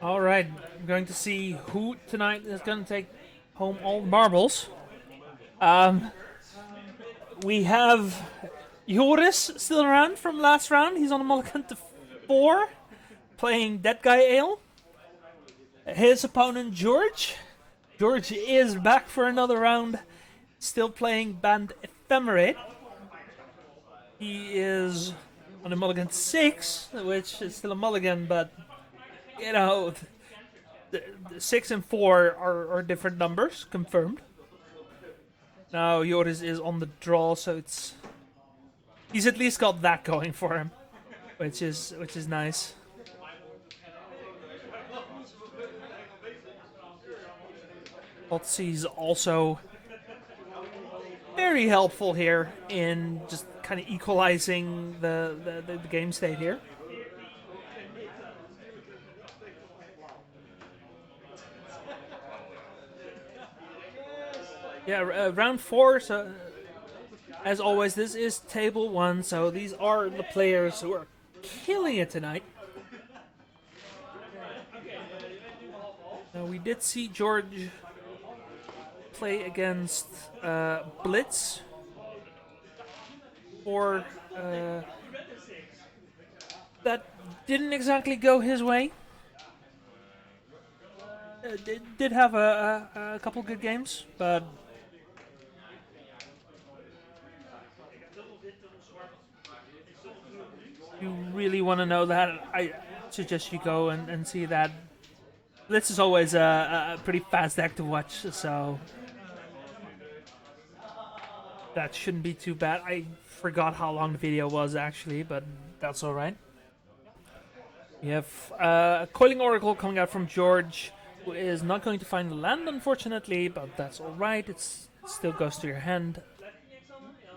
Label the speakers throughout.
Speaker 1: All right, I'm going to see who tonight is going to take home all the marbles. Um, we have Joris still around from last round. He's on a mulligan to 4, playing Dead Guy Ale. His opponent, George. George is back for another round, still playing Bant Ephemerate. He is on a mulligan to 6, which is still a mulligan, but, you know, the 6 and 4 are different numbers, confirmed. Now Joris is on the draw, so he's at least got that going for him, which is nice. Otzi's also very helpful here in just kind of equalizing the game state here. Yeah, round 4. So as always, this is table 1. So these are the players who are killing it tonight. Now we did see George play against Blitz, or that didn't exactly go his way. Did have a couple good games, but you really want to know that, I suggest you go and see that. Blitz is always a pretty fast deck to watch, so that shouldn't be too bad. I forgot how long the video was actually, but that's alright. We have a Coiling Oracle coming out from George, who is not going to find the land, unfortunately, but that's alright. It still goes to your hand.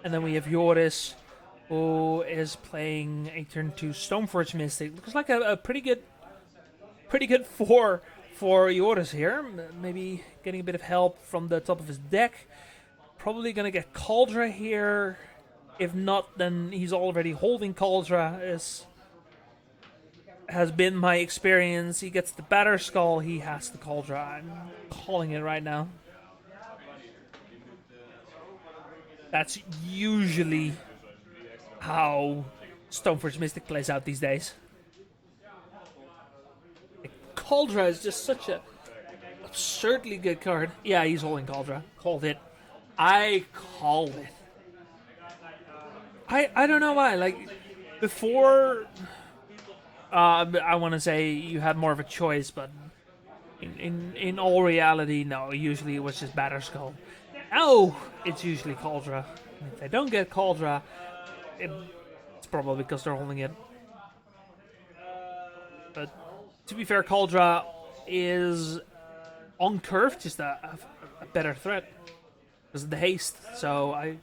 Speaker 1: And then we have Joris, who is playing a turn 2 Stoneforge Mystic. Looks like a pretty good 4 for Joris here. Maybe getting a bit of help from the top of his deck. Probably gonna get Cauldra here. If not, then he's already holding Cauldra. Has been my experience. He gets the Batter Skull, he has the Cauldra. I'm calling it right now. That's usually how Stoneforge Mystic plays out these days. Cauldra is just such a absurdly good card. Yeah, he's holding Cauldra. Called it. I called it. I don't know why. Like, before, I want to say you had more of a choice, but in all reality, no. Usually it was just Batter Skull. Now it's usually Cauldra. And if they don't get Cauldra, it's probably because they're holding it. But to be fair, Cauldra is on curve just a better threat because of the haste. So I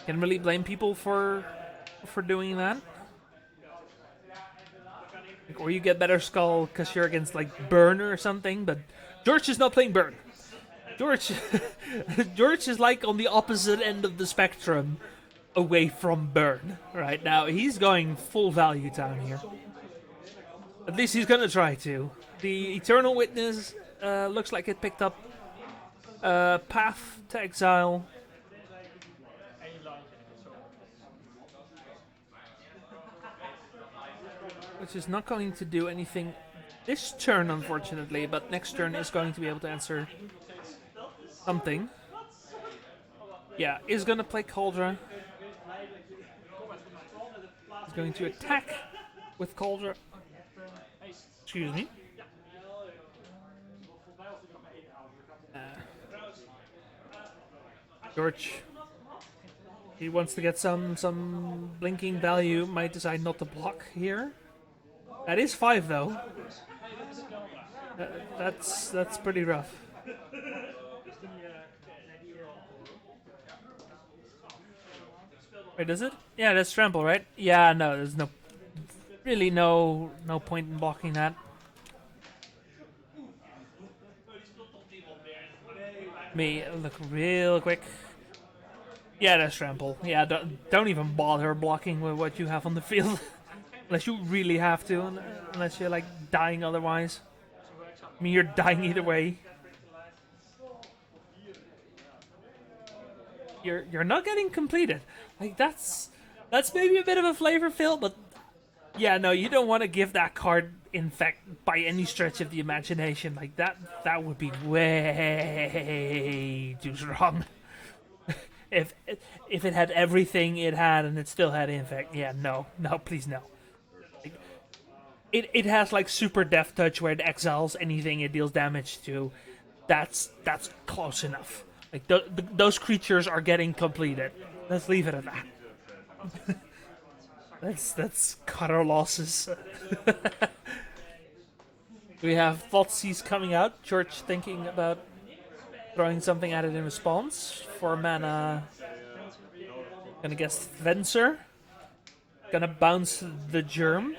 Speaker 1: can't really blame people for doing that. Or you get Better Skull because you're against like Burn or something. But George is not playing Burn. George is like on the opposite end of the spectrum away from Burn right now. He's going full value down here. At least he's gonna try to. The Eternal Witness looks like it picked up Path to Exile. Which is not going to do anything this turn, unfortunately, but next turn is going to be able to answer something. Yeah, is gonna play Cauldra. He's going to attack with Cauldra. Excuse me. George, he wants to get some blinking value. Might decide not to block here. That is 5 though. That's pretty rough. Wait, is it? Yeah, that's trample, right? Yeah, no, there's no point in blocking that. Me look real quick. Yeah, that's trample. Yeah, don't even bother blocking with what you have on the field. Unless you really have to, unless you're like dying otherwise. I mean, you're dying either way. You're not getting completed. Like that's maybe a bit of a flavor fill, but yeah, no, you don't want to give that card infect by any stretch of the imagination. Like that would be way too strong. if if it had everything it had and it still had infect, yeah, no, please no. Like, it has like super death touch where it exiles anything it deals damage to. That's close enough. Like those creatures are getting completed. Let's leave it at that. Let's cut our losses. We have Thoughtseize coming out. George thinking about throwing something at it in response. 4 mana. Gonna guess Venser. Gonna bounce the Germ.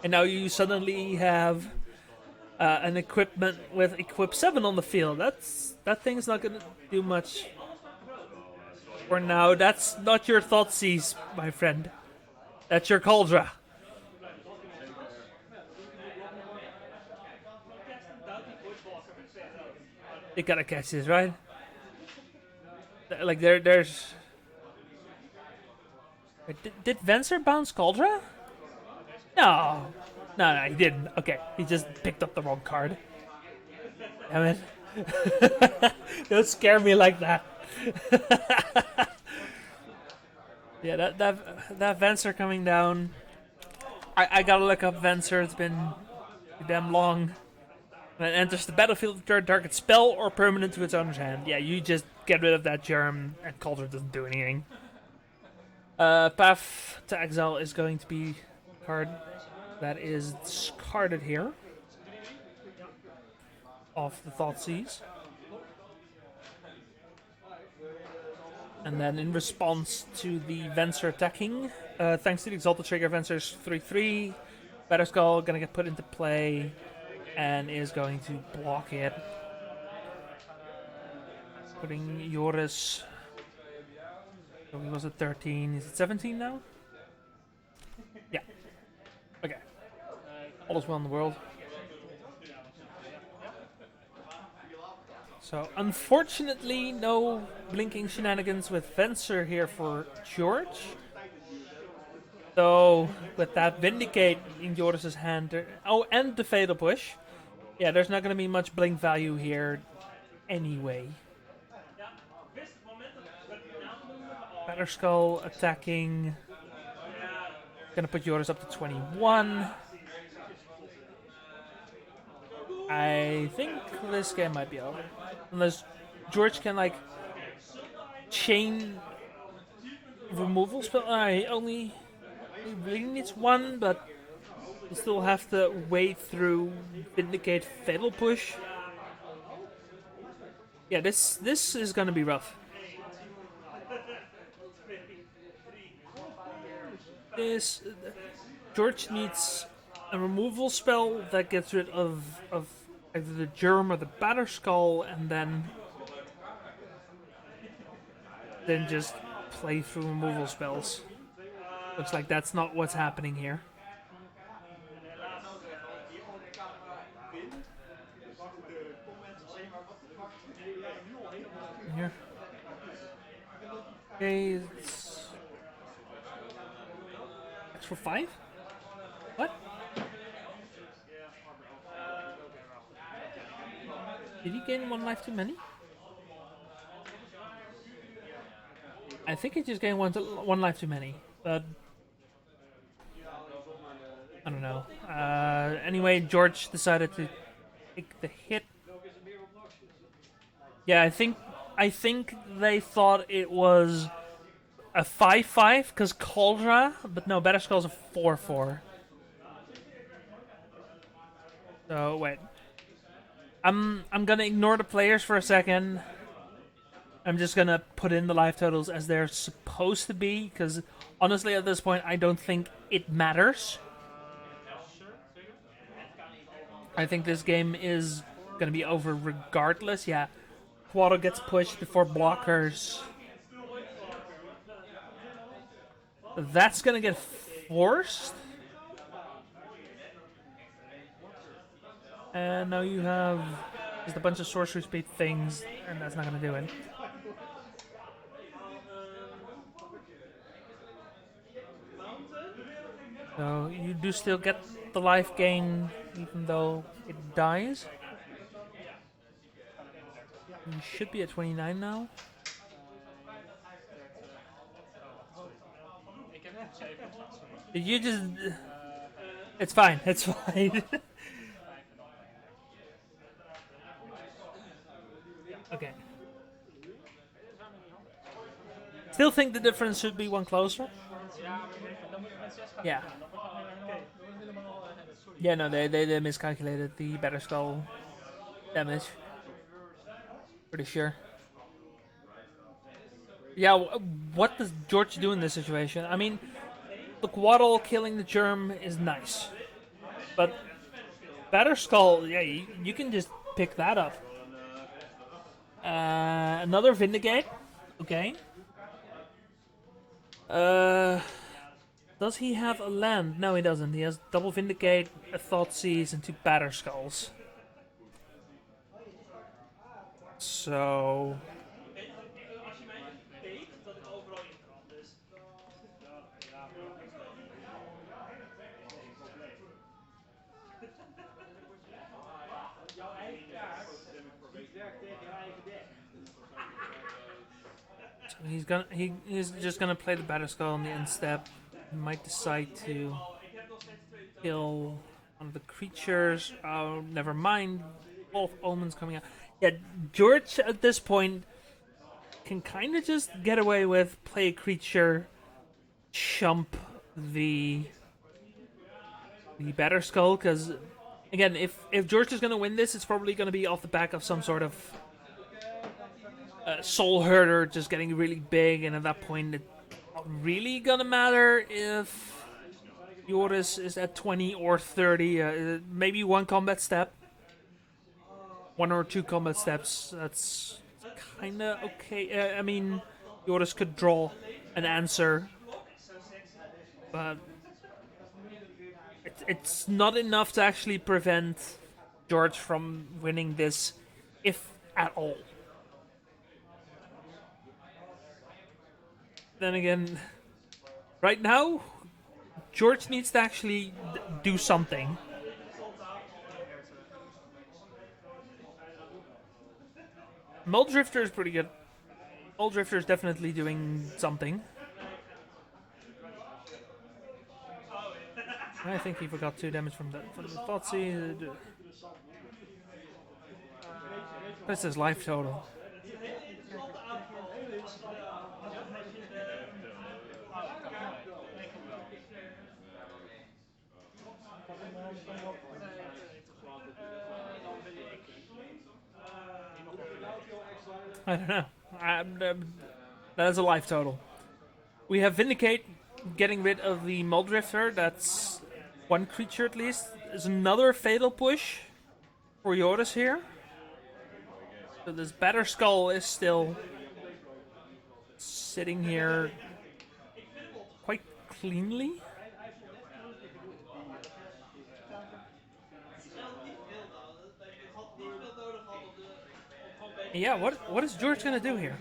Speaker 1: And now you suddenly have an equipment with equip 7 on the field. That thing's not gonna do much for now. That's not your Thoughtseize, my friend. That's your Cauldra. You gotta catch this, right? Like there's. Wait, did Venser bounce Cauldra? No, he didn't. Okay, he just picked up the wrong card. Damn it! Don't scare me like that. Yeah, that Venser coming down. I gotta look up Venser. It's been damn long. When it enters the battlefield, return target spell or permanent to its owner's hand. Yeah, you just get rid of that germ, and Cauldron doesn't do anything. Path to Exile is going to be a card that is discarded here. Off the Thoughtseize. And then in response to the Venser attacking, thanks to the Exalted Trigger, Venser's 3/3. Batterskull gonna get put into play and is going to block it. Putting Joris. So he was at 13. Is it 17 now? Yeah. Okay. All is well in the world. So, unfortunately, no blinking shenanigans with Venser here for George. So, with that Vindicate in Joris's hand. Oh, and the Fatal Push. Yeah, there's not going to be much blink value here anyway. Batterskull attacking. Gonna put Joris up to 21. I think this game might be over. Unless George can, like, chain removal spell. He really needs one, but you still have to wait through Vindicate Fatal Push. Yeah, this is gonna be rough. George needs a removal spell that gets rid of either the Germ or the Batterskull, and then just play through removal spells. Looks like that's not what's happening here. Here. Okay, it's for 5? What? Did he gain 1 life too many? I think he just gained one life too many, but I don't know. Anyway, George decided to take the hit. Yeah, I think they thought it was a 5/5 because Cauldra, but no, Batterskull's a 4/4. So wait, I'm gonna ignore the players for a second. I'm just gonna put in the life totals as they're supposed to be, because honestly, at this point, I don't think it matters. I think this game is gonna be over regardless. Yeah, Quado gets pushed before blockers. That's gonna get forced. And now you have just a bunch of sorcery speed things, and that's not gonna do it. So you do still get the life gain, even though it dies. You should be at 29 now. You just. It's fine, it's fine. Okay. Still think the difference should be one closer. Yeah. Yeah, no, they miscalculated the better skull damage. Pretty sure. Yeah, what does George do in this situation? I mean, look, Waddle killing the germ is nice. But better skull, yeah, you can just pick that up. Another Vindicate. Okay. Uh, does he have a land? No, he doesn't. He has double Vindicate, a Thought Seize, and two Batter Skulls. So he's just gonna play the Batter Skull on the end step. He might decide to kill one of the creatures. Oh, never mind. Both omens coming out. Yeah, George at this point can kind of just get away with play a creature, chump the Better Skull, because again, if George is gonna win this, it's probably gonna be off the back of some sort of Soul Herder just getting really big, and at that point, it's not really gonna matter if Joris is at 20 or 30. Maybe one combat step, one or two combat steps. That's kind of okay. I mean, Joris could draw an answer, but it's not enough to actually prevent George from winning this, if at all. Then again, right now, George needs to actually do something. Muldrifter is pretty good. Muldrifter is definitely doing something. I think he forgot 2 damage from the Thoughtsy. That's his life total. I don't know. That is a life total. We have Vindicate getting rid of the Muldrifter. That's one creature at least. There's another Fatal Push for Joris here. So this Batter Skull is still sitting here quite cleanly. Yeah, what is George gonna do here?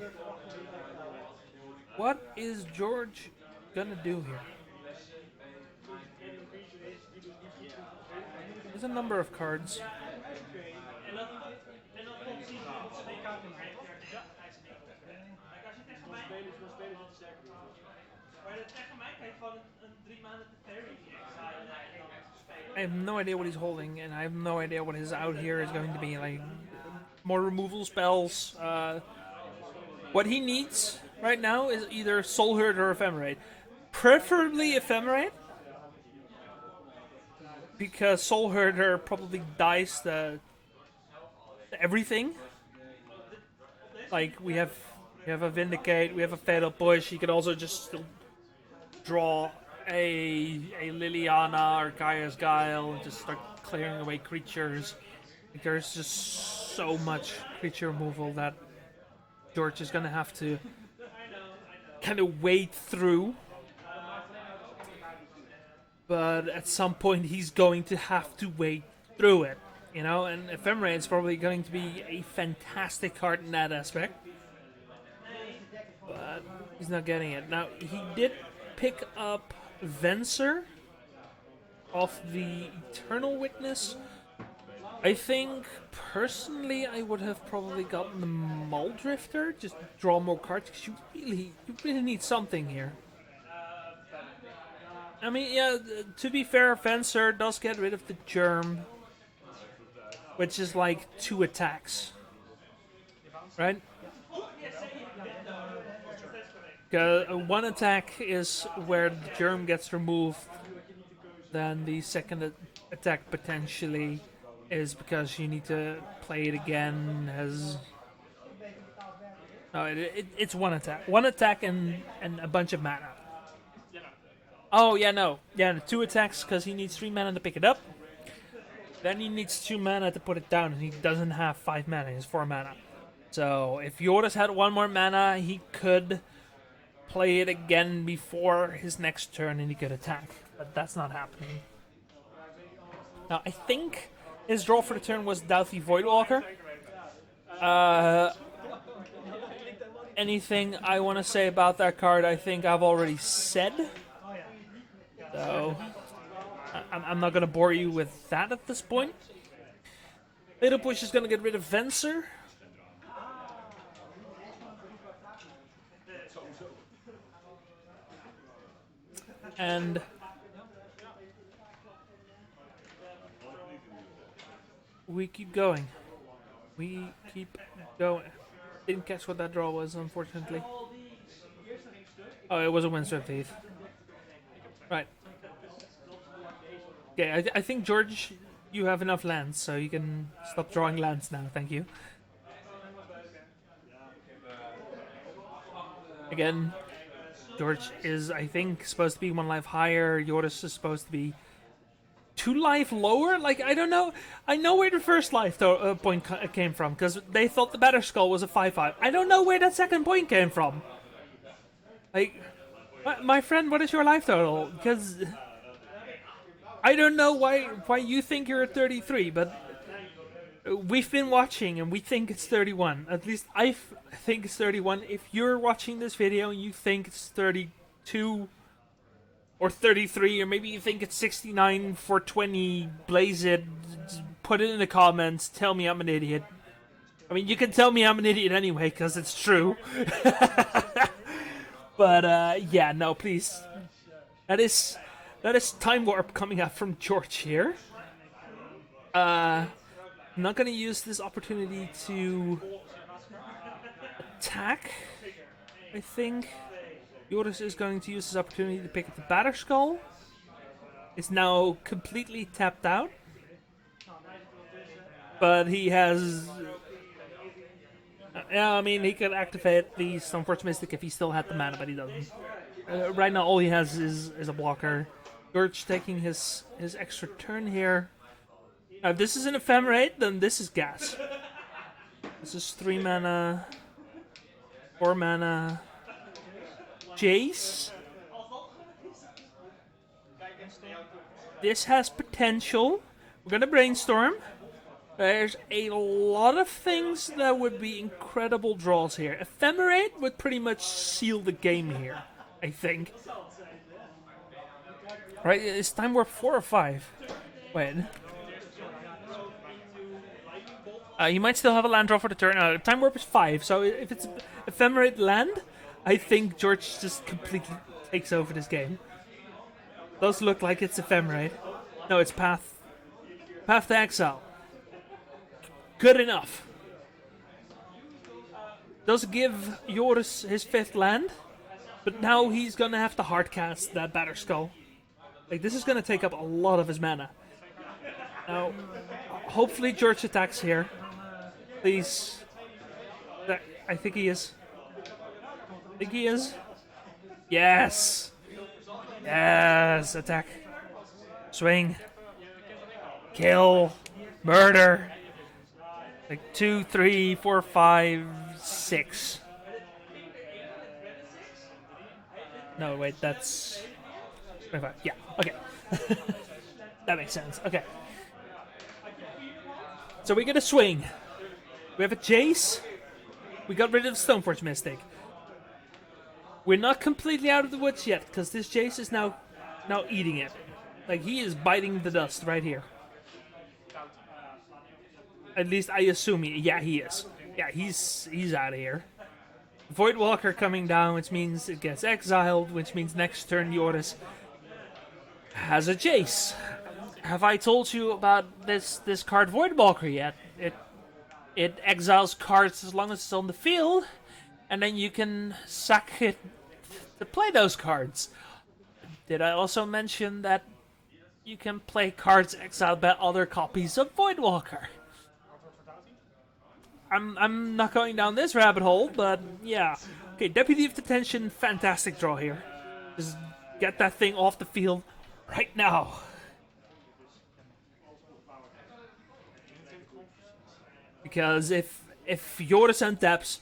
Speaker 1: What is George gonna do here? There's a number of cards. I have no idea what he's holding, and I have no idea what his out here is going to be. Like, more removal spells. What he needs right now is either Soul Herd or Ephemerate. Preferably Ephemerate, because Soul Herder probably dies the everything. Like, we have a Vindicate, we have a Fatal Push. He could also just draw a Liliana or Gaia's Guile and just start clearing away creatures. Like, there's just so much creature removal that George is gonna have to kind of wade through. but at some point he's going to have to wade through it, you know. And Ephemerate is probably going to be a fantastic card in that aspect, but he's not getting it. Now he did pick up Venser off the Eternal Witness. I think personally I would have probably gotten the Muldrifter, just draw more cards because you really need something here. I mean, yeah, to be fair, Venser does get rid of the Germ, which is like 2 attacks, right? 1 attack is where the Germ gets removed, then the second attack potentially is because you need to play it again as... No, it's 1 attack. 1 attack and a bunch of mana. Oh, yeah, no. Yeah, 2 attacks because he needs 3 mana to pick it up. Then he needs 2 mana to put it down, and he doesn't have 5 mana, he has 4 mana. So if Yoris had 1 more mana, he could play it again before his next turn and he could attack. But that's not happening. Now, I think his draw for the turn was Dauthi Voidwalker. Anything I want to say about that card, I think I've already said. So, I'm not going to bore you with that at this point. Little Push is going to get rid of Venser. And we keep going. We keep going. Didn't catch what that draw was, unfortunately. Oh, it was a Windswept Thief. Right. Okay, I think, George, you have enough lands, so you can stop drawing lands now. Thank you. Again, George is, I think, supposed to be 1 life higher. Yoris is supposed to be 2 life lower? Like, I don't know. I know where the first life point came from, because they thought the Better Skull was a 5/5. I don't know where that second point came from. Like, my friend, what is your life total? Because I don't know why you think you're at 33, but we've been watching and we think it's 31. At least I think it's 31. If you're watching this video and you think it's 32 or 33, or maybe you think it's 69 for 20, blaze it, put it in the comments, tell me I'm an idiot. I mean, you can tell me I'm an idiot anyway, because it's true. But, yeah, no, please. That is Time Warp coming out from George here. I'm not going to use this opportunity to attack, I think. Joris is going to use this opportunity to pick up the Batter Skull. It's now completely tapped out. But he has... yeah, I mean, he could activate the Stoneforge Mystic if he still had the mana, but he doesn't. Right now, all he has is a blocker. George taking his extra turn here. Now, if this is an Ephemerate, then this is gas. This is 3 mana, 4 mana, Jace. This has potential. We're gonna brainstorm. There's a lot of things that would be incredible draws here. Ephemerate would pretty much seal the game here, I think. Right, is Time Warp 4 or 5? Wait. You might still have a land draw for the turn. Time Warp is 5, so if it's Ephemerate land, I think George just completely takes over this game. Does look like it's Ephemerate. No, it's Path to Exile. Good enough. Does give Joris his 5th land, but now he's gonna have to hardcast that Batter Skull. Like, this is gonna take up a lot of his mana. Now, hopefully George attacks here. Please. I think he is. I think he is. Yes! Yes! Attack. Swing. Kill. Murder. Like 2, 3, 4, 5, 6. No, wait, that's 25. Yeah, okay. That makes sense. Okay. So we get a swing. We have a Jace. We got rid of Stoneforge Mystic. We're not completely out of the woods yet, because this Jace is now eating it. Like, he is biting the dust right here. At least I assume yeah, he is. Yeah, he's out of here. Voidwalker coming down, which means it gets exiled, which means next turn Joris has a Jace. Have I told you about this card Voidwalker yet? It exiles cards as long as it's on the field, and then you can sack it to play those cards. Did I also mention that you can play cards exiled by other copies of Voidwalker? I'm not going down this rabbit hole, but yeah. Okay, Deputy of Detention, fantastic draw here. Just get that thing off the field right now. Because if Joris untaps,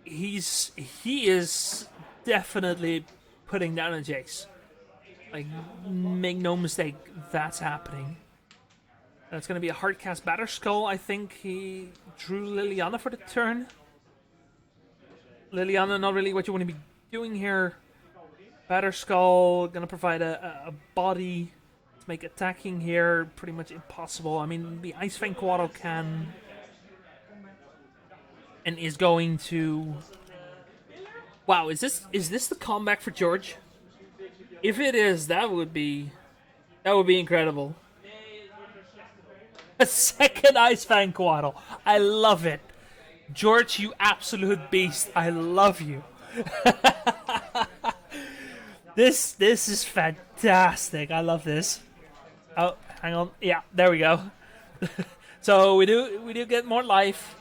Speaker 1: he is definitely putting down a Jace. Like, make no mistake, that's happening. That's going to be a hardcast Batterskull. I think he drew Liliana for the turn. Liliana, not really what you want to be doing here. Batterskull, going to provide a body to make attacking here pretty much impossible. I mean, the Ice Fang Quaddle can and is going to... Wow, is this the comeback for George? If it is, that would be incredible. A second Ice Fang Quaddle. I love it. George, you absolute beast. I love you. This is fantastic. I love this. Oh, hang on. Yeah, there we go. So we do get more life.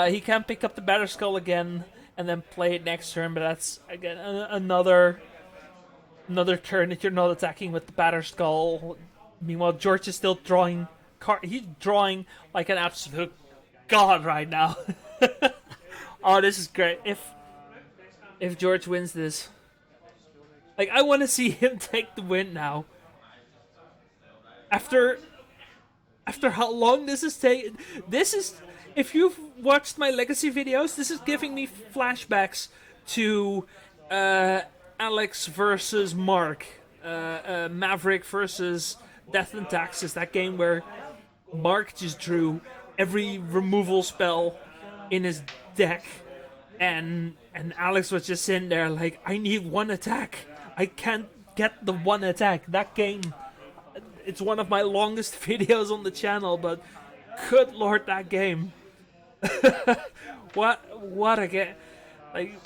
Speaker 1: He can pick up the Batterskull again and then play it next turn, but that's again another turn that you're not attacking with the Batterskull. Meanwhile, George is still drawing. He's drawing like an absolute god right now. Oh, this is great. If George wins this, like, I want to see him take the win now. After how long this is taking, if you've watched my Legacy videos, this is giving me flashbacks to Alex versus Mark, Maverick versus Death and Taxes, that game where Mark just drew every removal spell in his deck, and Alex was just sitting there like, I need one attack. I can't get the one attack. That game, it's one of my longest videos on the channel, but good lord, that game. What a game. Like,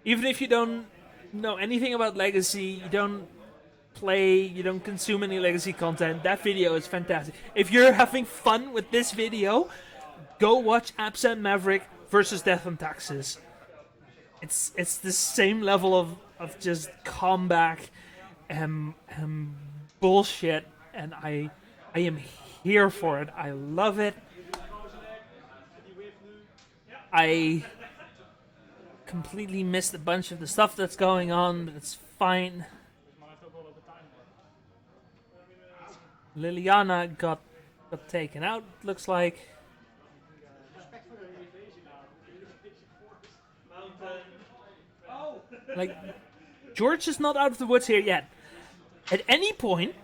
Speaker 1: even if you don't know anything about Legacy, you don't consume any Legacy content, that video is fantastic. If you're having fun with this video, go watch Absent Maverick versus Death and Taxes. It's the same level of just comeback and bullshit, and I am here for it. I love it. I completely missed a bunch of the stuff that's going on, but it's fine. Liliana got taken out, looks like. Like, George is not out of the woods here yet. At any point,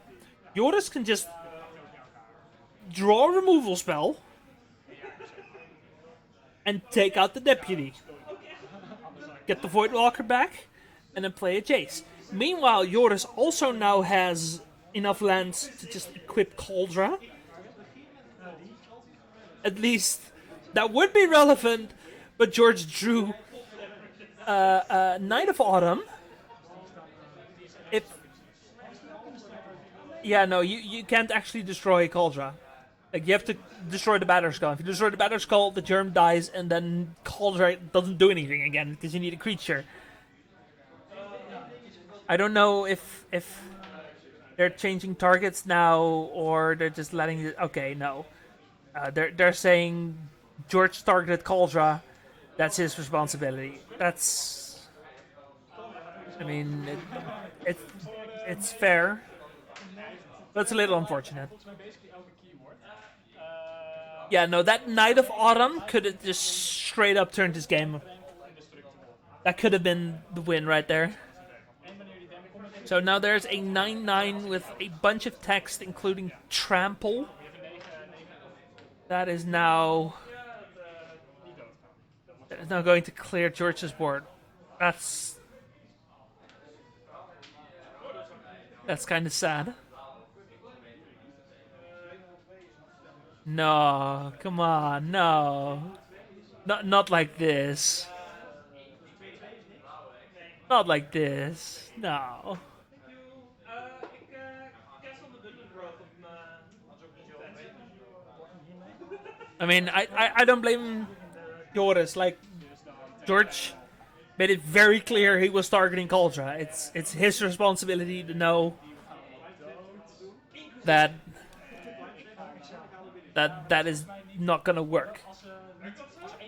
Speaker 1: Joris can just draw a removal spell and take out the Deputy. Get the Voidwalker back, and then play a Jace. Meanwhile, Joris also now has enough lands to just equip Cauldra. At least that would be relevant, but George drew Night of Autumn. You can't actually destroy Cauldra. Like, you have to destroy the Batterskull. If you destroy the Batterskull, the germ dies, and then Cauldra doesn't do anything again, because you need a creature. I don't know if they're changing targets now, or they're just letting it... Okay, no. They're saying George targeted Cauldra. That's his responsibility. That's... I mean, it's fair. That's a little unfortunate. Yeah, no, that Knight of Autumn could have just straight up turned this game. That could have been the win right there. So now there's a 9-9 with a bunch of text, including trample. That is now going to clear George's board. That's kind of sad. No, come on, no, not like this. Not like this. No. I mean, I don't blame Joris. Like, George made it very clear he was targeting Cauldra. It's his responsibility to know that that is not gonna work.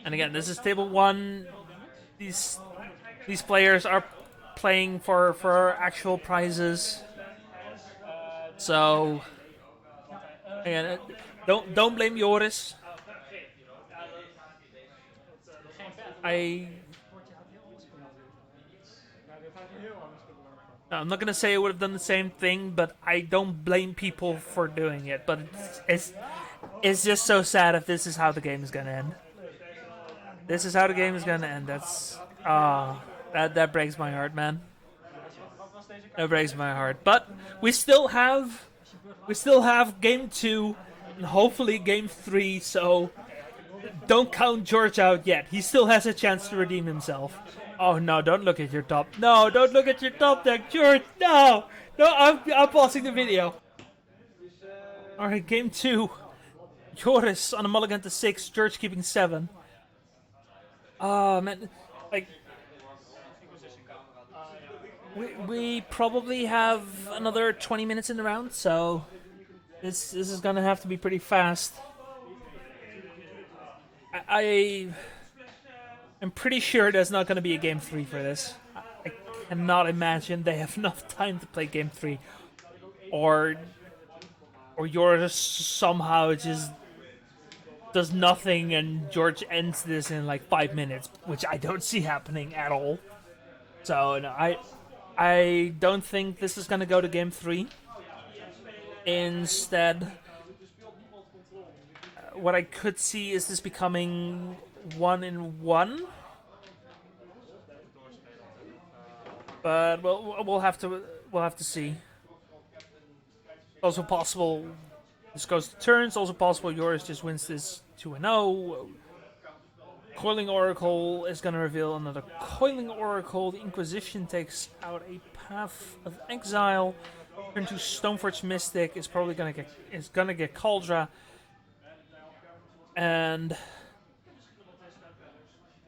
Speaker 1: And again, this is table one. These players are playing for actual prizes. So again, don't blame Joris. I'm not gonna say I would have done the same thing, but I don't blame people for doing it. But it's just so sad if this is how the game is gonna end. This is how the game is gonna end. That breaks my heart, man. That breaks my heart. But we still have game 2 and hopefully game 3. So don't count George out yet. He still has a chance to redeem himself. Oh no! Don't look at your top. No! Don't look at your top deck, George. No! No! I'm pausing the video. All right, game 2. Joris on a mulligan to 6. George keeping 7. Oh man, like we probably have another 20 minutes in the round, so this is gonna have to be pretty fast. I'm pretty sure there's not gonna be a game 3 for this. I cannot imagine they have enough time to play game 3, or yours somehow just does nothing and George ends this in like 5 minutes, which I don't see happening at all. So no, I don't think this is gonna go to game 3. Instead, what I could see is this becoming 1-1. But we'll have to see. Also possible this goes to turns. Also possible yours just wins this 2-0. Coiling Oracle is gonna reveal another Coiling Oracle. The Inquisition takes out a Path of Exile. Turn to Stoneforge Mystic is probably gonna get Cauldra. And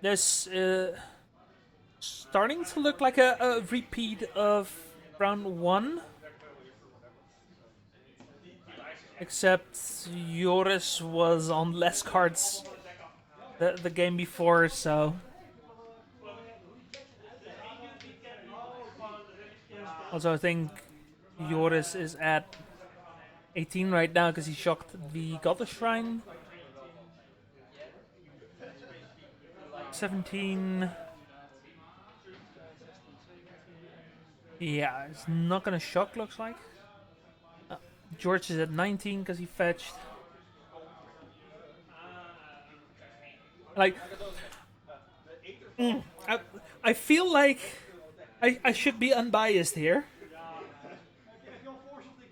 Speaker 1: this starting to look like a repeat of round 1. Except Joris was on less cards the game before, so. Also, I think Joris is at 18 right now because he shocked the Goddess Shrine. 17. Yeah, it's not gonna shock, looks like. George is at 19 because he fetched. Like, I feel like I should be unbiased here.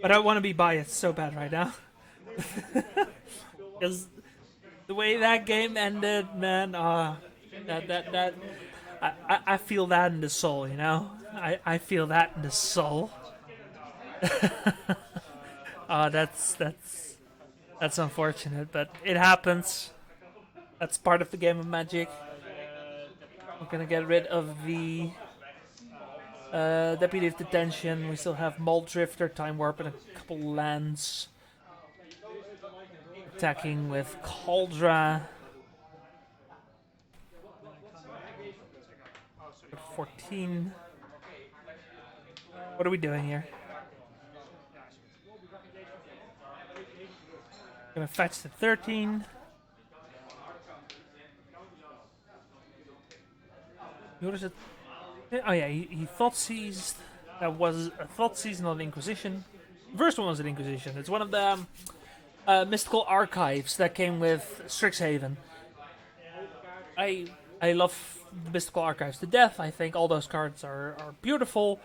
Speaker 1: But I want to be biased so bad right now. Because the way that game ended, man, I feel that in the soul, you know? I feel that in the soul. That's unfortunate, but it happens. That's part of the game of Magic. We're gonna get rid of the Deputy of Detention. We still have Mold Drifter, Time Warp, and a couple lands. Attacking with Cauldra. 14. What are we doing here? Gonna fetch the 13. Joris it. Oh yeah, he thought seized. That was a thought seized, not an Inquisition. The first one was an Inquisition. It's one of the mystical archives that came with Strixhaven. I love the mystical archives to death. I think all those cards are beautiful.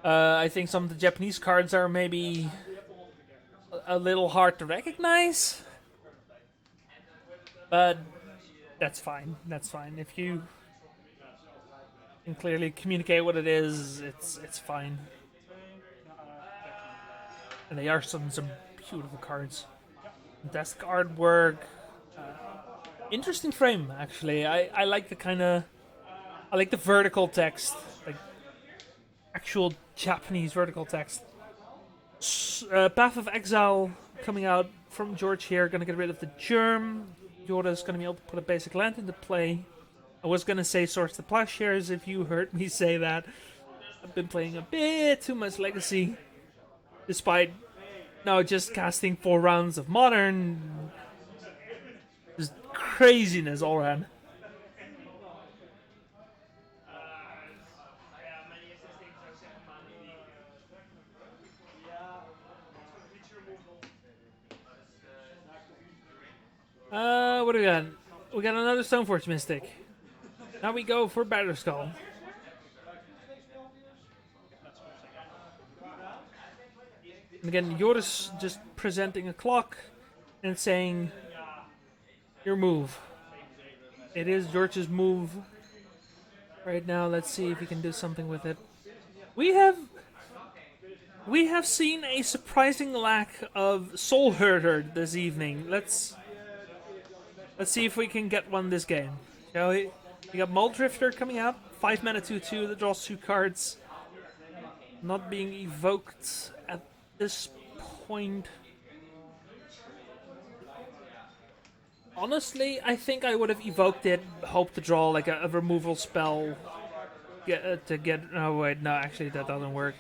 Speaker 1: I think some of the Japanese cards are maybe a little hard to recognize, but that's fine. That's fine. If you can clearly communicate what it is, it's fine. And they are some beautiful cards. Fantastic artwork. Interesting frame, actually. I like the kind of... I like the vertical text. Like, actual Japanese vertical text. Path of Exile coming out from George here. Gonna get rid of the Germ. Yoda's gonna be able to put a basic land into play. I was gonna say Source the Plowshares if you heard me say that. I've been playing a bit too much Legacy. Despite now just casting 4 rounds of Modern. Just craziness all around. What do we got? We got another Stoneforge Mystic. Now we go for Batterskull. And again, Joris just presenting a clock and saying, your move. It is George's move. Right now, let's see if we can do something with it. We have seen a surprising lack of Soul Herder this evening. Let's see if we can get one this game. Shall we? We got Muldrifter coming out. 5 mana 2/2 that draws 2 cards. Not being evoked at this point. Honestly, I think I would have evoked it, hoped to draw like a removal spell. To get. Oh wait, no, actually that doesn't work.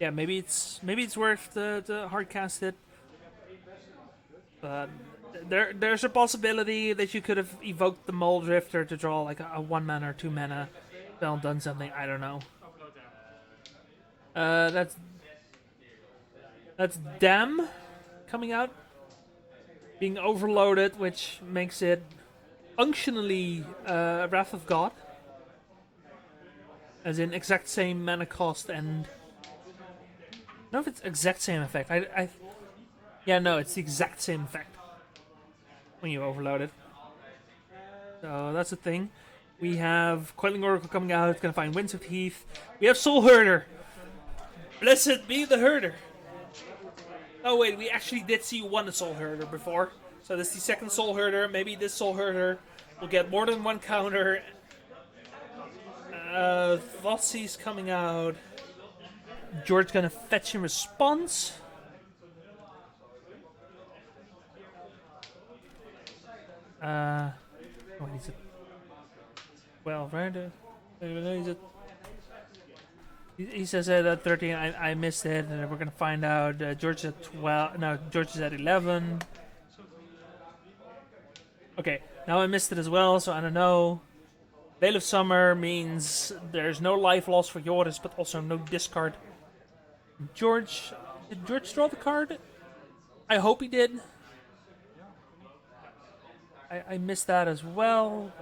Speaker 1: Yeah, maybe it's worth to hardcast it. But there's a possibility that you could have evoked the Muldrifter to draw like a 1 mana or 2 mana spell and done something. I don't know. That's Dam coming out, being overloaded, which makes it functionally Wrath of God, as in exact same mana cost and. I don't know if it's exact same effect. Yeah, no, it's the exact same effect when you overload it. So that's the thing. We have Coiling Oracle coming out. It's gonna find Winds of Heath. We have Soul Herder. Blessed be the Herder. Oh wait, we actually did see one Soul Herder before. So this is the second Soul Herder. Maybe this Soul Herder will get more than one counter. Thoughtseize coming out. George gonna fetch in response. What is it? 12, right? Is it? He says at 13. I missed it, and we're gonna find out. George is at 12. No, George is at 11. Okay, now I missed it as well, so I don't know. Veil of Summer means there's no life loss for Joris, but also no discard. George, did George draw the card? I hope he did. I missed that as well.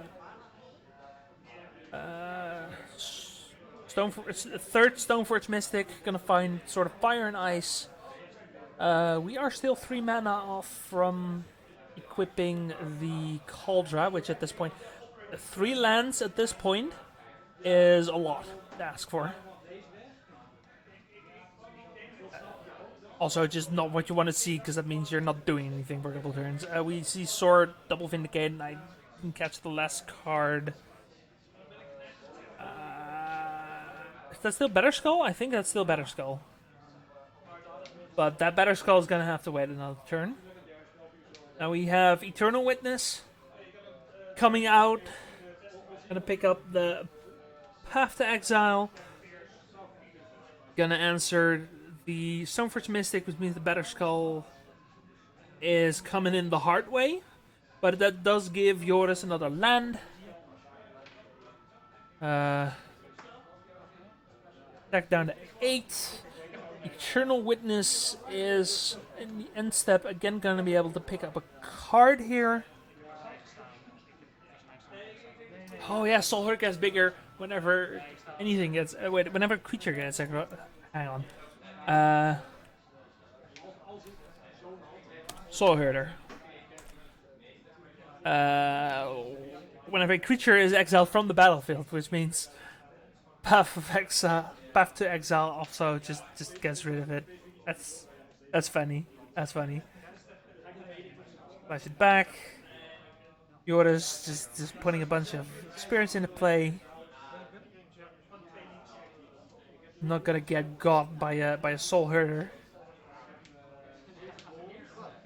Speaker 1: It's the third Stoneforge Mystic. Gonna find sort of Fire and Ice. We are still 3 mana off from equipping the Cauldra, which at this point, 3 lands at this point is a lot to ask for. Also, just not what you want to see, because that means you're not doing anything for a couple turns. We see Sword, Double Vindicate, and I didn't catch the last card. Is that still Batterskull? I think that's still Batterskull. But that Batterskull is going to have to wait another turn. Now we have Eternal Witness coming out. Gonna pick up the Path to Exile. Gonna answer The Stoneforge Mystic, which means the Better Skull, is coming in the hard way. But that does give Joris another land. Back down to 8. Eternal Witness is in the end step again going to be able to pick up a card here. Oh yeah, Soul Hurt gets bigger whenever anything gets. Whenever a creature gets. Hang on. Soul Herder. Whenever a creature is exiled from the battlefield, which means Path to Exile also just gets rid of it. That's funny. That's funny. Flash it back. Joris just putting a bunch of experience into play. Not gonna get got by a Soul Herder.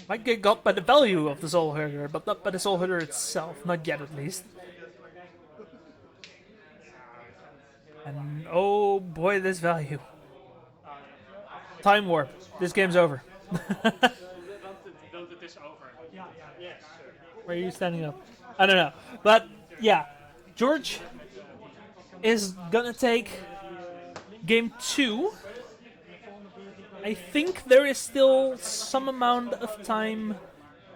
Speaker 1: Might get got by the value of the Soul Herder, but not by the Soul Herder itself. Not yet, at least. And oh boy, this value. Time Warp. This game's over. Where are you standing up? I don't know. But yeah, George is gonna take game 2. I think there is still some amount of time.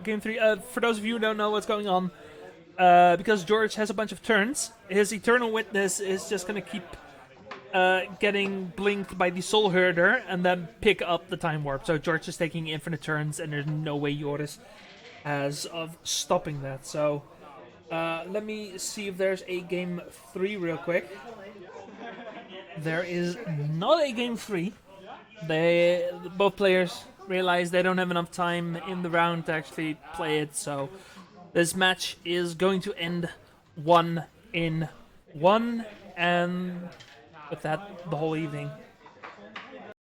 Speaker 1: Game 3. For those of you who don't know what's going on, because George has a bunch of turns, his Eternal Witness is just gonna keep getting blinked by the Soul Herder and then pick up the Time Warp. So George is taking infinite turns, and there's no way Joris has of stopping that. So let me see if there's a game 3 real quick. There is not a game 3. Both players realize they don't have enough time in the round to actually play it, so this match is going to end 1-1, and with that, the whole evening.